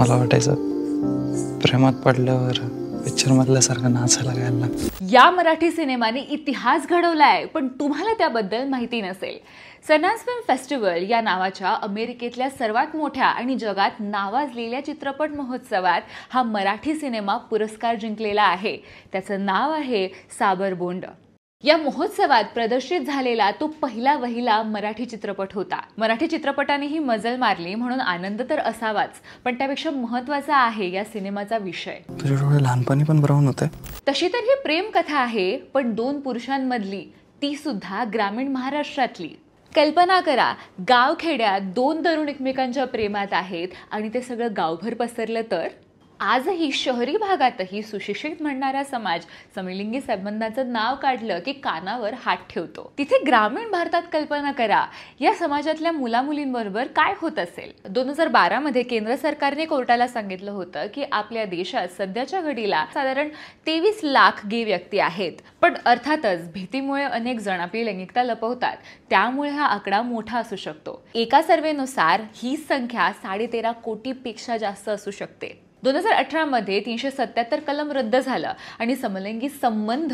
मला वाटायचं प्रेमात पडल्यावर पिक्चर मधल्यासारखं नाचायला घ्यायला लागतं। या मराठी सिनेमाने इतिहास घडवलाय, पण तुम्हाला त्याबद्दल माहिती नसेल। सनडान्स फिल्म फेस्टिवल या नावाच्या अमेरिकेतल्या सर्वात मोठ्या आणि जगात नावाजलेल्या चित्रपट महोत्सवात हा मराठी सिनेमा पुरस्कार जिंकलेला आहे। त्याचं नाव आहे साबरबोंड। या महोत्सवात प्रदर्शित झालेला तो पहिला मराठी चित्रपट होता। मराठी चित्रपटाने ही मजल मारली म्हणून आनंद तर असावाच, पण त्यापेक्षा महत्त्वाचा आहे या सिनेमाचा विषय। तुझे डोळे लहानपणी पण ब्राऊन होते। तशी तर ही प्रेम कथा आहे, पण दोन पुरुषांमधली, ती सुद्धा ग्रामीण महाराष्ट्रातली। कल्पना करा, गावखेड्यात दोन तरुण एकमेकांच्या प्रेमात आहेत आणि ते सगळं गावभर पसरलं तर। आजही शहरी भागातही सुशिक्षित म्हणणारा समाज समलिंगी संबंधाचं नाव काढलं की कानावर हात ठेवतो। तिथे ग्रामीण भारतात कल्पना करा, या समाजातल्या मुलामुलींबरोबर काय होत असेल। 2012 मध्ये केंद्र सरकारने कोर्टाला सांगितलं होतं की आपल्या देशात सध्याच्या घडीला साधारण 23 लाख गे व्यक्ती आहेत, पण अर्थातच भीतीमुळे अनेक जण आपली लैंगिकता लपवतात, त्यामुळे हा आकडा मोठा असू शकतो। एका सर्वेनुसार ही संख्या 13.5 कोटीपेक्षा जास्त असू शकते। 2018 मध्ये 377 कलम रद्द झालं आणि समलैंगी संबंध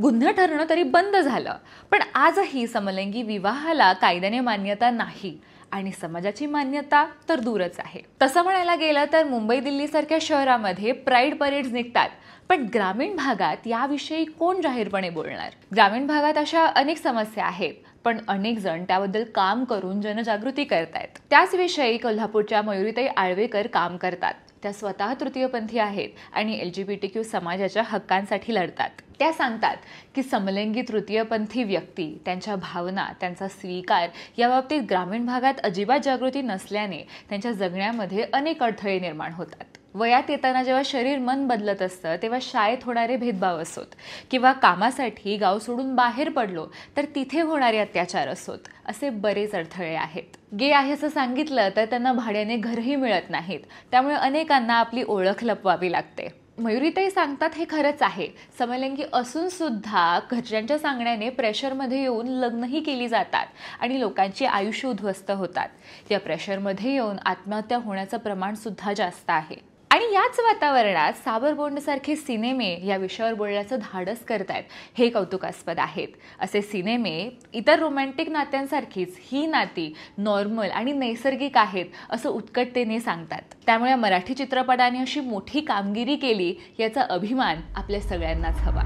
गुन्हा ठरणं तरी बंद झालं, पण आजही समलैंगी विवाहाला कायद्याने मान्यता नाही आणि समाजाची मान्यता तर दूरच आहे। तसं म्हणायला गेलं तर मुंबई दिल्ली सारख्या शहरामध्ये प्राईड परेड्स निघतात, पण ग्रामीण भागात याविषयी कोण जाहीरपणे बोलणार। ग्रामीण भागात अशा अनेक समस्या आहेत, पण अनेक जण त्याबद्दल काम करून जनजागृती करतायत। त्याच विषयी कोल्हापूरच्या मयुरीताई आळवेकर काम करतात। त्या स्वतः तृतीयपंथी आहेत आणि LGBTQ समाजाच्या हक्कांसाठी लढतात। त्या सांगतात की समलैंगी तृतीयपंथी व्यक्ती, त्यांच्या भावना, त्यांचा स्वीकार याबाबतीत ग्रामीण भागात अजिबात जागृती नसल्याने त्यांच्या जगण्यामध्ये अनेक अडथळे निर्माण होतात। वयात येताना जेव्हा शरीर मन बदलत असतं, तेव्हा शाळेत होणारे भेदभाव असोत किंवा कामासाठी गाव सोडून बाहेर पडलो तर तिथे होणारे अत्याचार असोत, असे बरेच अडथळे आहेत। गे आहे असं सांगितलं तर त्यांना भाड्याने घरही मिळत नाहीत, त्यामुळे अनेकांना आपली ओळख लपवावी लागते। मयुरीताई सांगतात हे खरंच आहे, समलैंगी असून सुद्धा घरच्यांच्या सांगण्याने प्रेशरमध्ये येऊन लग्नही केली जातात आणि लोकांची आयुष्य उद्ध्वस्त होतात। या प्रेशरमध्ये येऊन आत्महत्या होण्याचं प्रमाण सुद्धा जास्त आहे। आणि याच वातावरणात साबरबोंड सारखे सिनेमे या विषयावर बोलण्याचं धाडस करतायत, हे कौतुकास्पद आहेत। असे सिनेमे इतर रोमॅन्टिक नात्यांसारखीच ही नाती नॉर्मल आणि नैसर्गिक आहेत असं उत्कटतेने सांगतात। त्यामुळे मराठी चित्रपटाने अशी मोठी कामगिरी केली याचा अभिमान आपल्या सगळ्यांनाच हवा।